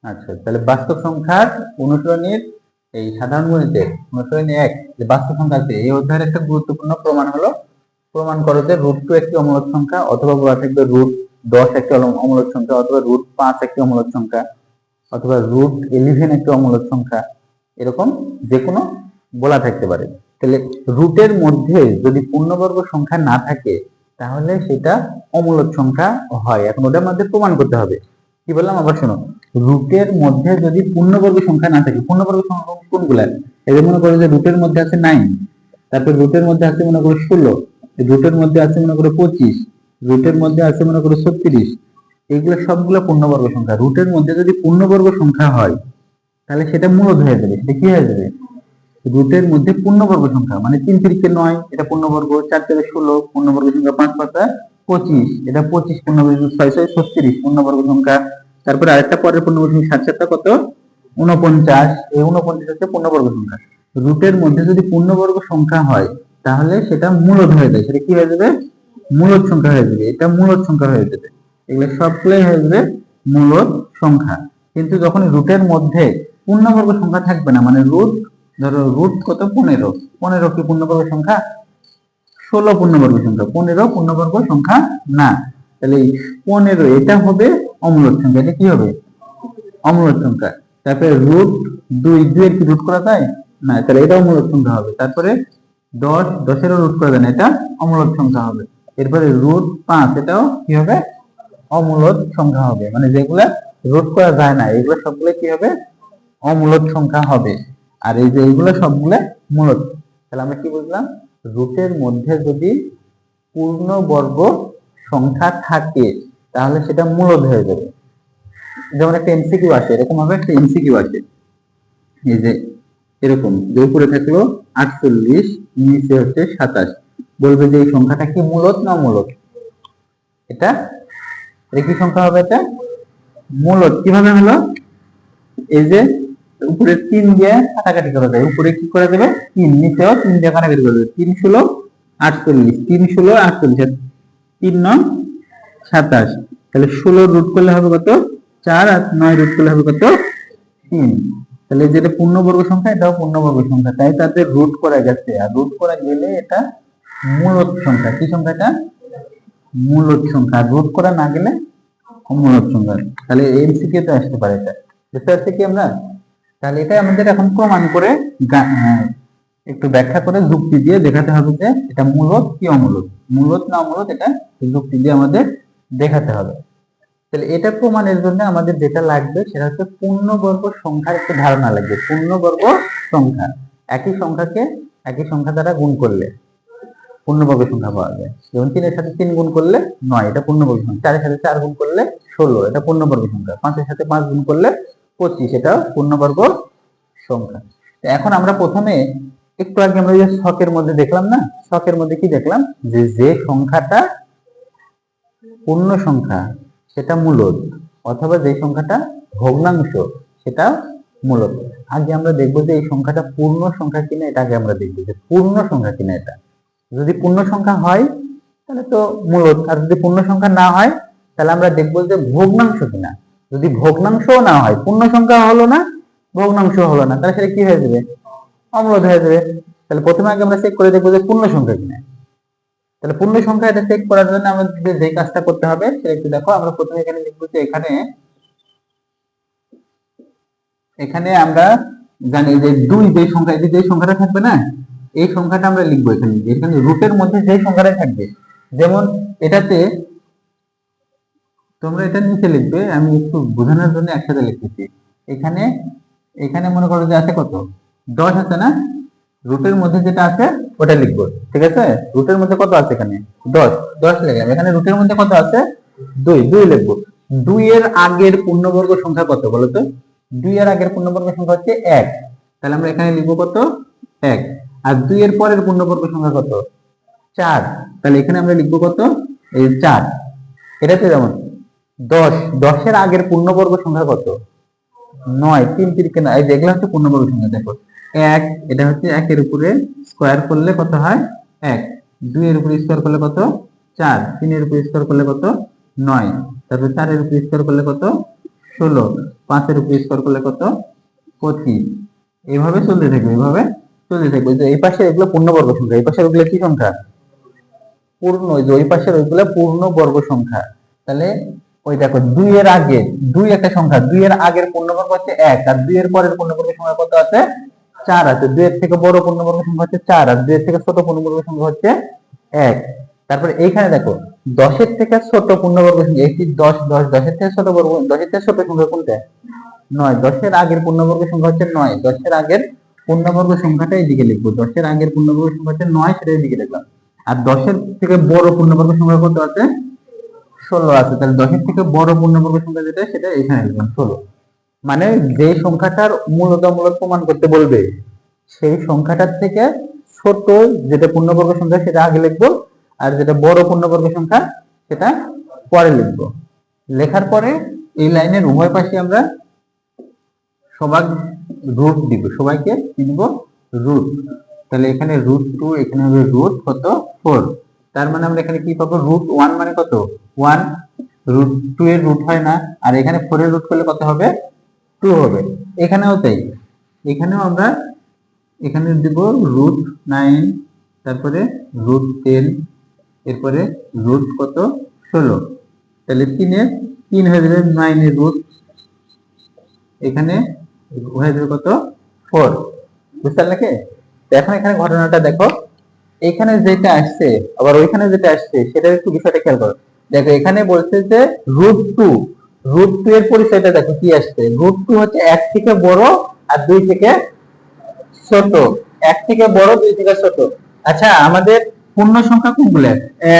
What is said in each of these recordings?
আচ্ছা, তাহলে বাস্তব সংখ্যার অনুসরণের এই সাধারণ গণিতের অনুসরণী 1 যে বাস্তব সংখ্যা আছে এই অধ্যায়ের একটা গুরুত্বপূর্ণ প্রমাণ হলো প্রমাণ করো যে √2 একটি অমূলক সংখ্যা, অথবা বলা থাকবে √10 একটি অমূলক সংখ্যা, অথবা √5 একটি অমূলক সংখ্যা, অথবা √11 একটি অমূলক সংখ্যা, এরকম যে কোনো বলা থাকতে পারে। তাহলে রুটের মধ্যে যদি পূর্ণবর্গ সংখ্যা না থাকে তাহলে সেটা অমূলক সংখ্যা হয়। এখন ওটার মধ্যে প্রমাণ করতে হবে। কি বললাম আবার শোনো, রুটের মধ্যে যদি পূর্ণবর্গ সংখ্যা না থাকে, পূর্ণবর্গ সংখ্যা কোনগুলা? এদের মনে করো যে রুটের মধ্যে আছে 9, তারপর রুটের মধ্যে আছে মনে করো 16, রুটের মধ্যে আছে মনে করো 25, রুটের মধ্যে আছে মনে করো 36, এইগুলো সবগুলো পূর্ণবর্গ সংখ্যা। রুটের মধ্যে যদি পূর্ণবর্গ সংখ্যা হয় তাহলে সেটা মূলদ হয়ে যাবে। সেটা কি হয়ে যাবে? রুটের মধ্যে পূর্ণবর্গ সংখ্যা মানে 3 3 9 এটা পূর্ণবর্গ, 4 4 16 পূর্ণবর্গ সংখ্যা, 5 5 25 এটা 25 পূর্ণবর্গ, 6 6 36 পূর্ণবর্গ সংখ্যা। তারপরে আরেকটা পরের পূর্ণবর্গ সংখ্যা 7 7 কত? 49, এই 49 হচ্ছে পূর্ণবর্গ সংখ্যা। রুটের মধ্যে যদি পূর্ণবর্গ সংখ্যা হয় তাহলে সেটা মূলদ হয়ে যায়। সেটা কি হয়ে যাবে? মূলদ সংখ্যা হয়ে যাবে। এটা মূলদ সংখ্যা হয়ে যাবে। এগুলো সবগুলোই হয়ে যাবে মূলদ সংখ্যা। কিন্তু যখন রুটের মধ্যে পূর্ণবর্গ সংখ্যা থাকবে না, মানে ধরো রুট কত? 15, 15 কি পূর্ণবর্গ সংখ্যা? 16 পূর্ণবর্গ সংখ্যা, 15 পূর্ণবর্গ সংখ্যা না। তাহলে এই 15 এটা হবে অমূলদ সংখ্যা। এটা কি হবে? অমূলদ সংখ্যা। তারপরে √2 এর কি রুট করা যায় না? তাহলে এটা অমূলদ সংখ্যা হবে। তারপরে 10 এরও রুট করা যায় না, এটা অমূলদ সংখ্যা হবে। এরপরে √5 এটাও কি হবে? অমূলদ সংখ্যা হবে। মানে যেগুলা রুট করা যায় না এগুলো সবগুলো কি হবে? অমূলদ সংখ্যা হবে। আর এই যে এইগুলো সবগুলো মূলদ। তাহলে আমরা কি বুঝলাম? রুটের মধ্যে যদি পূর্ণবর্গ সংখ্যা থাকে তাহলে সেটা মূলদ হয়ে যাবে। যেমন একটা এমসিকিউ আসে, এরকম ভাবে একটা এমসিকিউ আসে, এই যে এরকম যে উপরে থাকলো 48, নিচে হচ্ছে 27, বলবে যে এই সংখ্যাটা কি মূলদ না অমূলদ? এটা কি সংখ্যা হবে? এটা মূলদ। কিভাবে হলো? এই যে উপরে 3 দিয়ে কাটাকাটি করা যায়, উপরে কি করা যাবে? 3, নিচেও 3 দিয়ে কাটাকাটি করা যাবে। 3 ষোলো 48, 3 ষোলো 48, 3 9 27। তাহলে 16 রুট করলে হবে কত? 4, আর 9 রুট করলে হবে কত? 3। তাহলে যেটা পূর্ণবর্গ সংখ্যা এটাও পূর্ণবর্গ সংখ্যা, তাই তাদের রুট করা গেছে। আর রুট করা গেলে এটা মূলদ সংখ্যা। কি সংখ্যা? এটা মূলদ সংখ্যা। রুট করা না গেলে অমূলদ সংখ্যা। তাহলে এমসিকিউ তে আসতে পারে এটা। বুঝতে পারছি কি আমরা? তাহলে এটা আমাদের এখন প্রমাণ করে একটু ব্যাখ্যা করে যুক্তি দিয়ে দেখাতে হবে যে এটা মূলদ কি অমূলদ, মূলদ না অমূলদ, এটা যুক্তি দিয়ে আমাদের দেখাতে হবে। তাহলে এটা প্রমাণের জন্য আমাদের যেটা লাগবে সেটা হচ্ছে পূর্ণবর্গ সংখ্যার একটা ধারণা লাগবে। পূর্ণবর্গ সংখ্যা, একই সংখ্যাকে একই সংখ্যা দ্বারা গুণ করলে পূর্ণবর্গ সংখ্যা পাওয়া যায়। যেমন 3 এর সাথে 3 গুণ করলে 9, এটা পূর্ণবর্গ সংখ্যা। 4 এর সাথে 4 গুণ করলে 16, এটা পূর্ণবর্গ সংখ্যা। 5 এর সাথে 5 গুণ করলে 25, এটা পূর্ণবর্গ সংখ্যা। এখন আমরা প্রথমে একটু আগে আমরা যে ছকের মধ্যে দেখলাম না, ছকের মধ্যে কি দেখলাম? যে সংখ্যাটা পূর্ণ সংখ্যা সেটা মূলদ, অথবা যে সংখ্যাটা ভগ্নাংশ সেটা মূলদ। আগে আমরা দেখবো যে এই সংখ্যাটা পূর্ণ সংখ্যা কিনা, এটা আগে আমরা দেখবো যে পূর্ণ সংখ্যা কিনা। এটা যদি পূর্ণ সংখ্যা হয় তাহলে তো মূলদ, আর যদি পূর্ণ সংখ্যা না হয় তাহলে আমরা দেখবো যে ভগ্নাংশ কিনা। যদি ভগ্নাংশও না হয়, পূর্ণ সংখ্যা হলো না ভগ্নাংশ হলো না, তাহলে সেটা কি হয়ে যাবে? অমূলদ হয়ে যাবে। তাহলে প্রথমে আগে আমরা চেক করে দেখবো যে পূর্ণ সংখ্যা কিনা। তাহলে পূর্ণ সংখ্যা এটা চেক করার জন্য আমাদের যে কাজটা করতে হবে সেটা একটু দেখো। আমরা প্রথমে এখানে লিখবো যে এখানে আমরা জানি যে 2 যে সংখ্যা, এই যে সংখ্যাটা থাকবে না, এই সংখ্যাটা আমরা লিখবো এখানে। এখানে রুটের মধ্যে যে সংখ্যাটা থাকবে, যেমন এটাতে তোমরা এটা নিচে লিখবে, আমি একটু বোঝানোর জন্য একসাথে লিখতেছি। এখানে এখানে মনে করো যে আছে কত? 10 আছে না? রুটের মধ্যে যেটা আছে ওটা লিখবো, ঠিক আছে? রুটের মধ্যে কত আছে? এখানে 10, 10 লিখলাম। এখানে রুটের মধ্যে কত আছে? 2, 2 লিখবো। 2 এর আগের পূর্ণবর্গ সংখ্যা কত বলো তো? 2 এর আগের পূর্ণবর্গ সংখ্যা হচ্ছে 1, তাহলে আমরা এখানে লিখবো কত? 1। আর 2 এর পরের পূর্ণবর্গ সংখ্যা কত? 4, তাহলে এখানে আমরা লিখবো কত? এই 4। এটাতে যেমন 10, 10 এর আগের পূর্ণবর্গ সংখ্যা কত? 9, 3 3 9, এই যেগুলো হচ্ছে পূর্ণবর্গ সংখ্যা। দেখো 1, এটা হচ্ছে 1 এর উপরে স্কয়ার করলে কত হয়? 1। 2 এর উপরে স্কয়ার করলে কত? 4। 3 এর উপরে স্কয়ার করলে কত? 9। তারপর 4 এর উপরে স্কয়ার করলে কত? 16, 5 এর উপর স্কোয়ার করলে কত? 25। এইভাবে চলতে থাকবে, এইভাবে চলতে থাকবে। যে এই পাশে এগুলো পূর্ণবর্গ সংখ্যা, এই পাশের ওগুলো কি সংখ্যা? পূর্ণ। যে ওই পাশের ওইগুলো পূর্ণ বর্গ সংখ্যা। তাহলে ওই দেখো 2 এর আগে 2 একটা সংখ্যা, 2 এর আগের পূর্ণবর্গ হচ্ছে 1, আর 2 এর পরের পূর্ণবর্গ সংখ্যা কত আছে? 4 আছে। 2 এর থেকে বড় পূর্ণবর্গ সংখ্যা হচ্ছে 4, আর 2 এর থেকে ছোট পূর্ণবর্গ সংখ্যা হচ্ছে 1। তারপরে এইখানে দেখো 10 এর থেকে ছোট পূর্ণবর্গ সংখ্যা, এটি 10, 10, 10 এর থেকে ছোট বর্গ, 10 এর থেকে ছোট সংখ্যা কোনটা? 9। 10 এর আগের পূর্ণবর্গ সংখ্যা হচ্ছে 9, 10 এর আগের পূর্ণবর্গ সংখ্যাটা এইদিকে লিখবো। 10 এর আগের পূর্ণবর্গ সংখ্যা হচ্ছে 9, সেটা এইদিকে লিখলাম। আর 10 এর থেকে বড় পূর্ণবর্গ সংখ্যা কত আছে? 16 আছে। তাহলে 10 এর থেকে বড় পূর্ণবর্গ সংখ্যা যেটা, সেটা এখানে লিখলাম 16। মানে যে সংখ্যাটার মূলদ প্রমাণ করতে বলবে, সেই সংখ্যাটার থেকে ছোট যেটা পূর্ণবর্গ সংখ্যা সেটা আগে লিখবো, আর যেটা বড় পূর্ণবর্গ সংখ্যা সেটা পরে লিখবো। লেখার পরে এই লাইনের উভয় পাশে আমরা সবাই রুট দিব, সবাইকে কি দিব? রুট। তাহলে এখানে √2, এখানে হবে রুট কত? 4। তার মানে আমরা এখানে কি পাবো? √1 মানে কত? 1। √2 এর রুট হয় না, আর এখানে 4 এর রুট করলে কত হবে? 2 হবে। এখানেও তাই, এখানেও আমরা এখানে দিব √9, তারপরে √10, এরপরে রুট কত? 16। তাহলে 3 হয়ে যাবে 9 এর রুট, এখানে হয়ে যাবে কত? 4। বুঝতে পারলে কি? এখন এখানে ঘটনাটা দেখো, এখানে যেটা আসছে আবার ওইখানে যেটা আসছে সেটা একটু বিষয়টা খেয়াল করো। দেখো এখানে বলছে যে √2, √2 এর পরিচয়টা দেখো কি আসছে। √2 হচ্ছে 1 থেকে বড় আর 2 থেকে ছোট। 1 থেকে বড়, 2 থেকে ছোট। আচ্ছা, আমাদের পূর্ণ সংখ্যা কোনগুলো?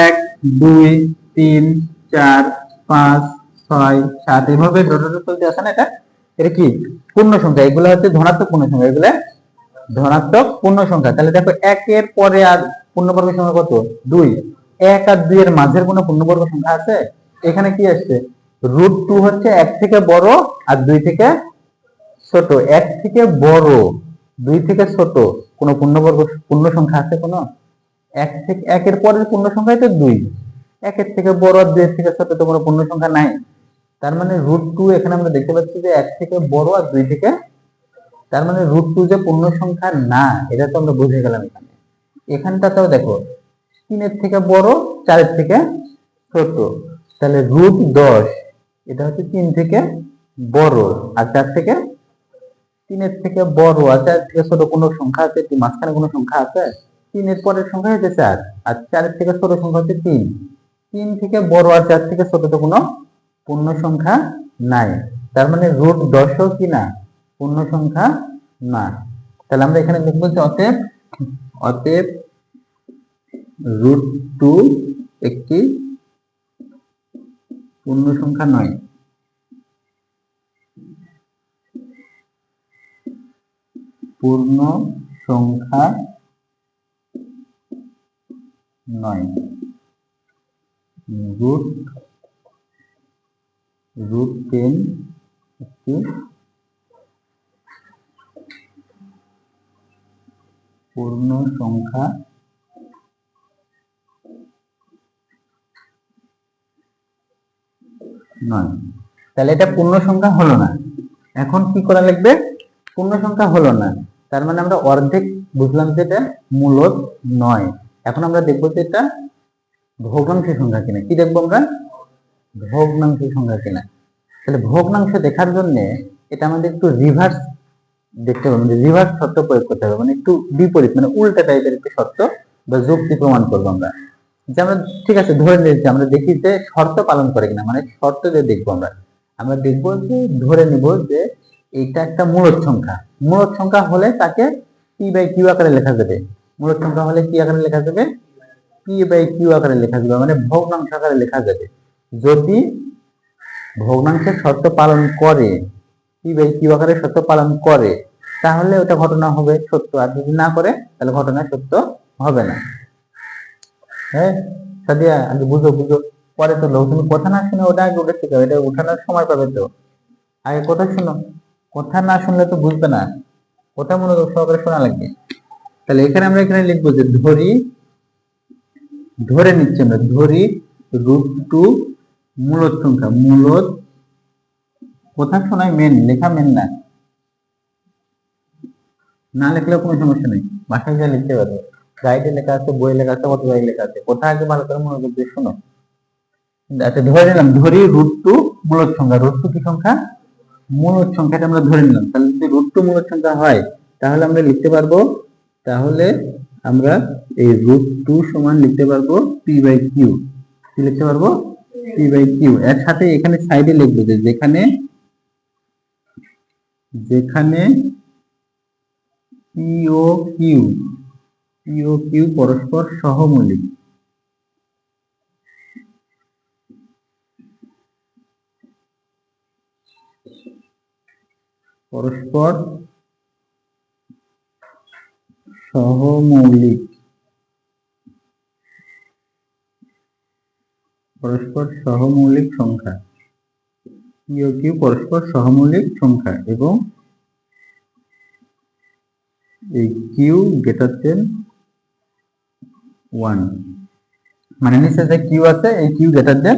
1, 2, 3, 4, 5, 6, 7 এভাবে ডট চলতে আসে না? এটা কি পূর্ণ সংখ্যা? এগুলো হচ্ছে ধনাত্মক পূর্ণ সংখ্যা, এগুলো ধনাত্মক পূর্ণ সংখ্যা। তাহলে দেখো 1 এর পরে আর পূর্ণবর্গ সংখ্যা কত? 2। 1 আর 2 এর মাঝের কোনো পূর্ণবর্গ সংখ্যা আছে? এখানে কি আসছে? √2 হচ্ছে 1 থেকে বড় আর 2 থেকে ছোট। 1 থেকে বড়, 2 থেকে ছোট কোনো পূর্ণ সংখ্যা আছে কোনো? 1 থেকে 1 এর পরের পূর্ণ সংখ্যাই তো 2। 1 এর থেকে বড় আর 2 এর থেকে ছোট তো কোনো পূর্ণ সংখ্যা নাই। তার মানে √2 এখানে আমরা দেখতে পাচ্ছি যে 1 থেকে বড় আর 2 থেকে, তার মানে √2 যে পূর্ণ সংখ্যা না, এটা তো আমরা বুঝে গেলাম এখানে। এখানটাতেও দেখো 3 এর থেকে বড়, 4 এর থেকে ছোট। তাহলে √10 এটা হচ্ছে 3 থেকে বড় আর 4 থেকে, 3 এর থেকে বড় আর 4 এর থেকে ছোট কোনো সংখ্যা আছে কি? মাঝখানে কোনো সংখ্যা আছে? 3 এর পরের সংখ্যা হচ্ছে 4, আর 4 এর থেকে ছোট সংখ্যা হচ্ছে 3। 3 থেকে বড় আর 4 থেকে ছোট তো কোনো পূর্ণ সংখ্যা নাই। তার মানে √10ও কি না? পূর্ণ সংখ্যা না। তাহলে আমরা এখানে লিখবো যে অতএব √2 একটি পূর্ণ সংখ্যা নয়। পূর্ণ সংখ্যা নয়। √10 একটি পূর্ণ সংখ্যা নয়। তাহলে এটা পূর্ণ সংখ্যা হলো না। এখন কি করা লাগবে? পূর্ণ সংখ্যা হলো না, তার মানে আমরা অর্ধেক বুঝলাম যে এটা মূলদ নয়। এখন আমরা দেখবো যে এটা ভগ্নাংশ সংখ্যা কিনা। কি দেখবো আমরা? ভগ্নাংশ সংখ্যা কিনা। তাহলে ভগ্নাংশ দেখার জন্য এটা আমাদের একটু রিভার্স দেখতে হবে, মানে রিভার্স শর্ত প্রয়োগ করতে হবে, মানে একটু বিপরীত, মানে উল্টা টাইপের একটি শর্ত বা যুক্তি প্রমাণ করবো আমরা। যে আমরা ঠিক আছে ধরে নিয়েছি, আমরা দেখি যে শর্ত পালন করে কিনা, মানে শর্ত যে দেখবো আমরা দেখবো যে ধরে নিব যে এটা একটা মূলদ সংখ্যা। মূলদ সংখ্যা হলে তাকে p/q আকারে লেখা যাবে। মূলদ সংখ্যা হলে কি আকারে লেখা যাবে? p/q আকারে লেখা যাবে, মানে ভগ্নাংশ আকারে লেখা যাবে। যদি ভগ্নাংশের শর্ত পালন করে, p/q আকারে শর্ত পালন করে, তাহলে ওটা ঘটনা হবে সত্য, আর যদি না করে তাহলে ঘটনা সত্য হবে না। হ্যাঁ সাদিয়া, আগে বুঝো পরে তো লোক, তুমি কথা না শুনে ওটা আগে উঠে শিখাও, এটা উঠানোর সময় পাবে তো। আগে কথা শুনো, কথা না শুনলে তো বুঝবে না, কথা মনোযোগ সহকারে শোনা লাগবে। তাহলে এখানে লিখবো যে ধরে নিচ্ছি আমরা √2 মূলদ সংখ্যা, মূলদ কথা শোনায় মেন, লেখা মেন না, না লিখলেও কোনো সমস্যা নেই, বাসায় যা লিখতে পারবে, গাইডে লেখা আছে, বই লেখা আছে, কত জায়গায় লেখা আছে, কোথা আগে ভালো করে মনোযোগ দিয়ে শোনো। আচ্ছা ধরে নিলাম, ধরি √2 মূলদ সংখ্যা, √2 কি সংখ্যা? মূলদ সংখ্যাটা আমরা ধরে নিলাম। তাহলে যদি √2 মূলদ সংখ্যা হয় তাহলে আমরা লিখতে পারবো, তাহলে আমরা এই √2 সমান লিখতে পারবো p/q। কি লিখতে পারবো? p/q। এর সাথে এখানে সাইডে লিখবো যে যেখানে যেখানে p ও q পরস্পর সহমৌলিক, পরস্পর সহমৌলিক, পরস্পর সহমৌলিক সংখ্যা, p ও q পরস্পর সহমৌলিক সংখ্যা এবং এই q গ্রেটার দেন 1, মানে নিচে যে q আছে এই q গ্রেটার দেন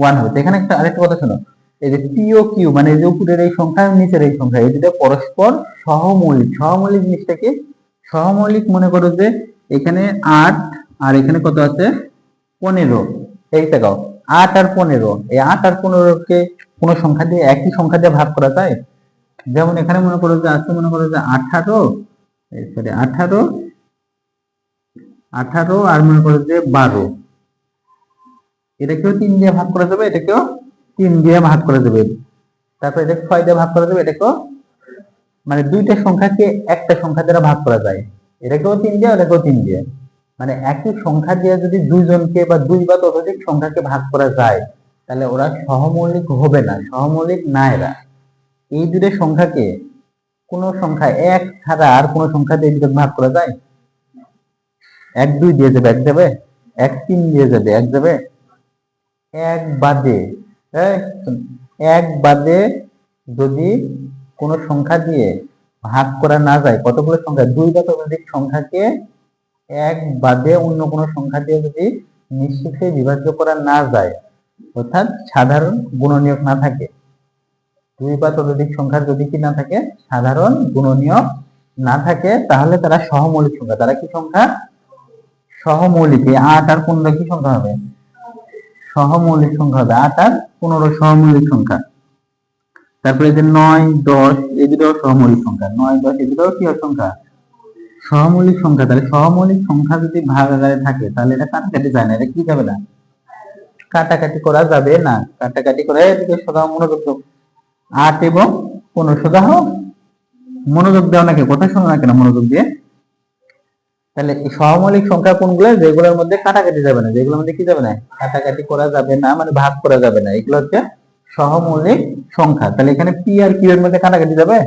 1 হবে। এখানে একটা আরেকটা কথা শোনো, এই যে p ও q মানে এই যে উপরের এই সংখ্যা নিচের এই সংখ্যা, এই দুটো পরস্পর সহমৌলিক। সহমৌলিক জিনিসটা কি? সহমৌলিক মনে করো যে এখানে 8 আর এখানে কত আছে 15, এই দেখাও 8 আর 15, এই 8 আর 15 কে কোন সংখ্যা দিয়ে একই সংখ্যা দিয়ে ভাগ করা যায়? যেমন এখানে মনে করো যে আছে, মনে করো যে 18 আর মনে করো যে 12, এটাকেও 3 দিয়ে ভাগ করা যাবে, এটাকেও 3 দিয়ে ভাগ করা যাবে, তারপর এটাকে 6 দিয়ে ভাগ করা যাবে, এটাকেও, মানে দুইটা সংখ্যাকে একটা সংখ্যা দ্বারা ভাগ করা যায়, এটাকেও 3 দিয়ে, এটাকেও 3 দিয়ে। মানে একই সংখ্যা দিয়ে যদি দুইজনকে বা দুই বা ততোধিক সংখ্যাকে ভাগ করা যায় তাহলে ওরা সহমৌলিক হবে না, সহমৌলিক না এরা। এই দুটো সংখ্যাকে কোন সংখ্যা এক ছাড়া আর কোন সংখ্যা দিয়ে ভাগ করা যায়? 1 2 দিয়ে যাবে, 1 যাবে, 1 3 দিয়ে যাবে, 1 যাবে, এক বাদে, এক বাদে যদি কোন সংখ্যা দিয়ে ভাগ করা না যায়, কতগুলো সংখ্যা, দুই বা ততোধিক সংখ্যাকে এক বাদে অন্য কোন সংখ্যা দিয়ে যদি নিঃশেষে বিভাজ্য করা না যায়, অর্থাৎ সাধারণ গুণনীয়ক না থাকে, দুই বা ততোধিক সংখ্যার যদি কি না থাকে, সাধারণ গুণনীয়ক না থাকে, তাহলে তারা সহমৌলিক সংখ্যা। তারা কি সংখ্যা? সহমৌলিক। 8 আর 15 কি সংখ্যা হবে? সহমৌলিক সংখ্যা হবে, 8 আর 15 সহমৌলিক সংখ্যা। তারপরে যে 9 10 এই দুটো সহমৌলিক সংখ্যা, 9 10 এই দুটো কি সংখ্যা? সহমৌলিক সংখ্যা। তাহলে সহমৌলিক সংখ্যা যদি ভাগাকারে থাকে তাহলে এটা কাটাকাটি যায় না, এটা কি যাবে না, কাটাকাটি করা যাবে না, কাটাকাটি করে এদিকে সোজা মনোযোগ দাও, 8 এবং 15 সোজা হোক, মনোযোগ দাও নাকি, কথা শোনো না কেন মনোযোগ দিয়ে? তাহলে এই সহমৌলিক সংখ্যা কোনগুলো? যেগুলোর মধ্যে কাটাকাটি যাবে না, যেগুলোর মধ্যে কি যাবে না, কাটাকাটি করা যাবে না, মানে ভাগ করা যাবে না, এগুলো হচ্ছে সহমৌলিক সংখ্যা। তাহলে এখানে পি আর কিউ এর মধ্যে কাটাকাটি যাবে?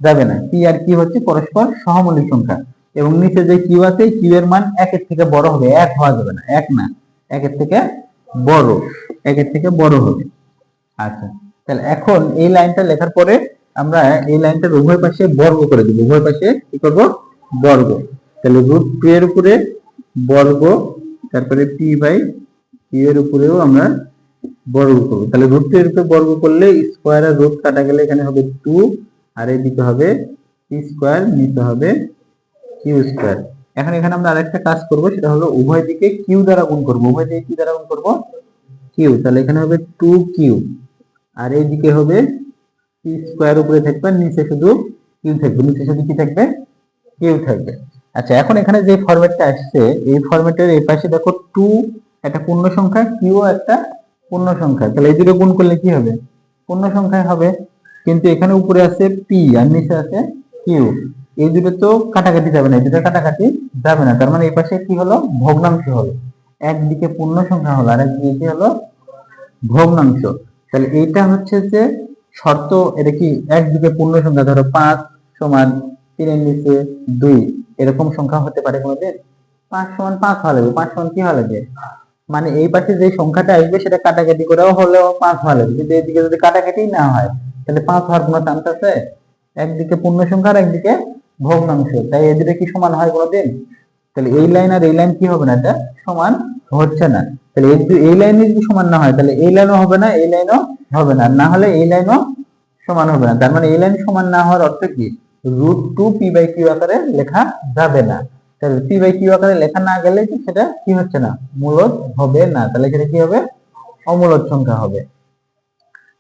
যাবে না। পি আর কিউ হচ্ছে পরস্পর সহমৌলিক সংখ্যা এবং নিচে যে কিউ আছে কিউ এর মান 1 এর থেকে বড় হবে, 1 হওয়া যাবে না, 1 না, 1 এর থেকে বড়, 1 এর থেকে বড় হবে। আচ্ছা, তাহলে এখন এই লাইনটা লেখার পরে আমরা এই লাইনটার উভয় পাশে বর্গ করে দেব, উভয় পাশে কি করব? বর্গ। তাহলে √2 এর উপরে বর্গ, তারপরে p/q এর উপরেও আমরা বর্গ করব। তাহলে √2 এর উপরে বর্গ করলে স্কয়ার আর রুট কাটা গেলে এখানে হবে 2 আর এইদিকে হবে p স্কয়ার, নিচে হবে q স্কয়ার। এখন এখানে আমরা আরেকটা কাজ করব, সেটা হলো উভয় দিকে q দ্বারা গুণ করব, উভয় দিকে কি দ্বারা গুণ করব? q। তাহলে এখানে হবে 2q আর এইদিকে হবে p স্কয়ার, উপরে থাকবে, নিচে শুধু q থাকবে, নিচে শুধু কি থাকবে? q থাকবে। আচ্ছা, এখন এখানে যে ফরম্যাটটা আসছে এই ফরম্যাটের এই পাশে দেখো 2 একটা পূর্ণ সংখ্যা, q একটা পূর্ণ সংখ্যা, তাহলে এই দুটো গুণ করলে কি হবে? পূর্ণ সংখ্যায় হবে। কিন্তু এখানে উপরে আছে p আর নিচে আছে q, এই দুটো তো কাটাকাটি যাবে না, এই দুটো কাটাকাটি যাবে না, তার মানে এই পাশে কি হলো? ভগ্নাংশ হলো। একদিকে পূর্ণ সংখ্যা হলো আর একদিকে কি হলো? ভগ্নাংশ। তাহলে এইটা হচ্ছে যে শর্ত, এটা কি একদিকে পূর্ণ সংখ্যা, ধরো 5 সমান 3 এর নিচে 2 এরকম সংখ্যা হতে পারে কোনদিন? 5 সমান 5 হওয়া লাগবে, 5 সমান কি হওয়া লাগবে, মানে এই পাশে যে সংখ্যাটা আসবে সেটা কাটাকাটি করেও হলেও 5 হওয়া লাগবে, কিন্তু এইদিকে যদি কাটাকাটি না হয় তাহলে 5 হওয়ার কোনো চান্স আছে? একদিকে পূর্ণ সংখ্যা আর একদিকে ভগ্নাংশ, তাই এই দুটো কি সমান হয় কোনদিন? তাহলে এই লাইন আর এই লাইন কি হবে না, এটা সমান হচ্ছে না। তাহলে এই লাইনে যদি সমান না হয় তাহলে এই লাইনও হবে না, এই লাইনও হবে না, না হলে এই লাইনও সমান হবে না। তার মানে এই লাইন সমান না হওয়ার অর্থ কি, √2 p/q আকারে লেখা যাবে না। তাহলে p/q আকারে লেখা না গেলে কি সেটা কি হচ্ছে না, মূলদ হবে না। তাহলে সেটা কি হবে, অমূলদ সংখ্যা হবে।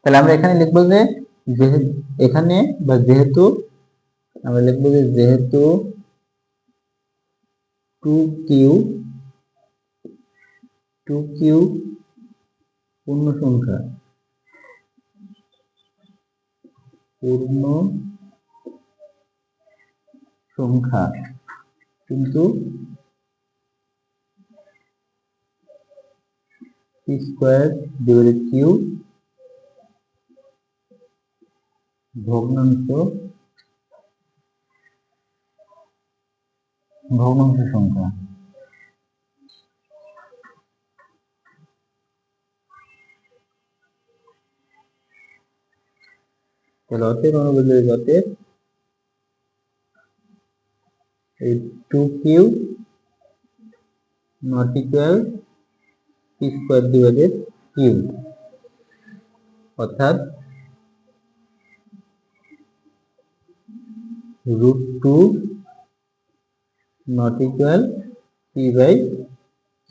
তাহলে আমরা এখানে লিখবো যে এখানে বা যেহেতু, আমরা লিখবো যে যেহেতু 2q পূর্ণ সংখ্যা, পূর্ণ সংখ্যা কিন্তু p² q ভগ্নাংশ সংখ্যা। তাহলে অতএব আমরা বলতে পারি অতএব এই 2q নট ইকুয়াল p²/q, অর্থাৎ √2 নট ইকুয়াল p/q।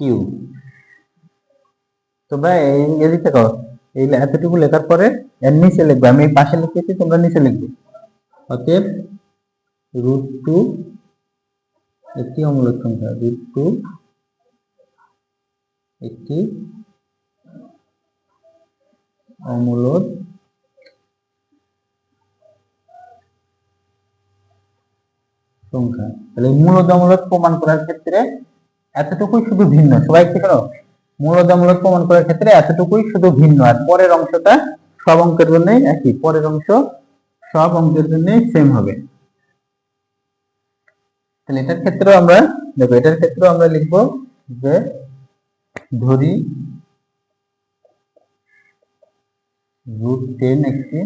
তোমরা এদিকে দেখো, এই এতটুকু লেখার পরে এর নিচে লিখবে, আমি এই পাশে লিখেছি, তোমরা নিচে লিখবে। অতএব √2 একটি অমূলদ সংখ্যা, √2 একটি অমূলদ সংখ্যা। তাহলে মূলদ অমূলদ প্রমাণ করার ক্ষেত্রে এতটুকুই শুধু ভিন্ন। সবাই কি করো, মূলদ অমূলদ প্রমাণ করার ক্ষেত্রে এতটুকুই শুধু ভিন্ন, আর পরের অংশটা সব অঙ্কের জন্যই একই, পরের অংশ সব অঙ্কের জন্যই সেম হবে। তাহলে এটার ক্ষেত্রেও আমরা দেখো, এটার ক্ষেত্রেও আমরা লিখবো যে ধরি √10 একটি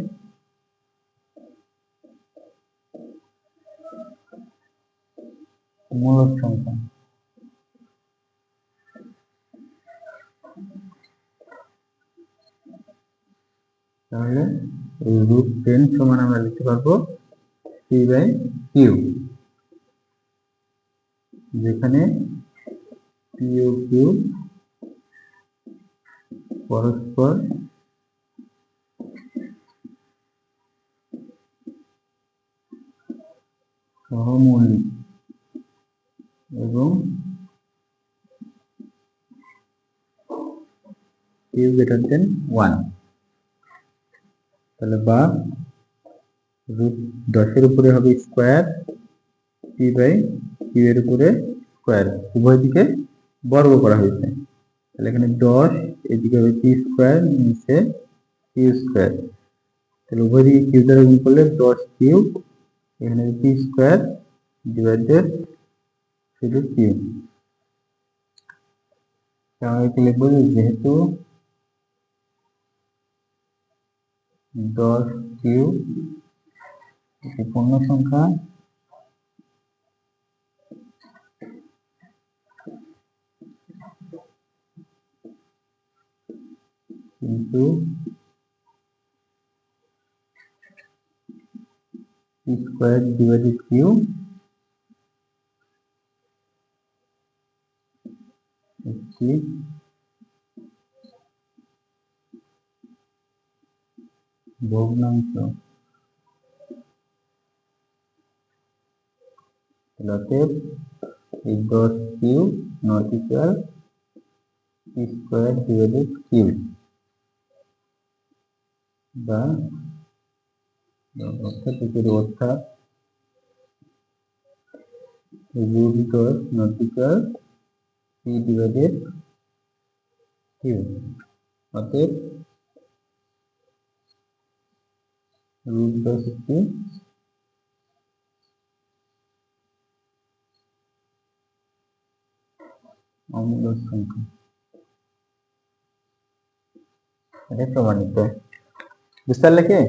মূলদ সংখ্যা। তাহলে এই √10 সমান আমরা লিখতে পারবো p/q, যেখানে p ও q পরস্পর সহমৌলিক এবং q > 1। তাহলে বা √10 এর উপরে হবে স্কয়ার, p/q এর উপরে স্কয়ার, উভয় দিকে বর্গ করা হয়েছে। তাহলে এখানে 10, এদিকে হবে p², নিচে q²। তাহলে উভয় দিকে q দ্বারা গুণ করলে 10q, এখানে p² ডিভাইডেড শুধু q। তাহলে কি লিখবো, যেহেতু 10q একটি পূর্ণ সংখ্যা কিন্তু p²/q একটি ভগ্নাংশ। অতএব এই 10q নট ইকুয়াল p²/q, বা অর্থাৎ √10 নট ইকুয়াল p/q। অতএব √10 একটি অমূলদ সংখ্যা। এটা প্রমাণিত। বুঝতে পারলে কি?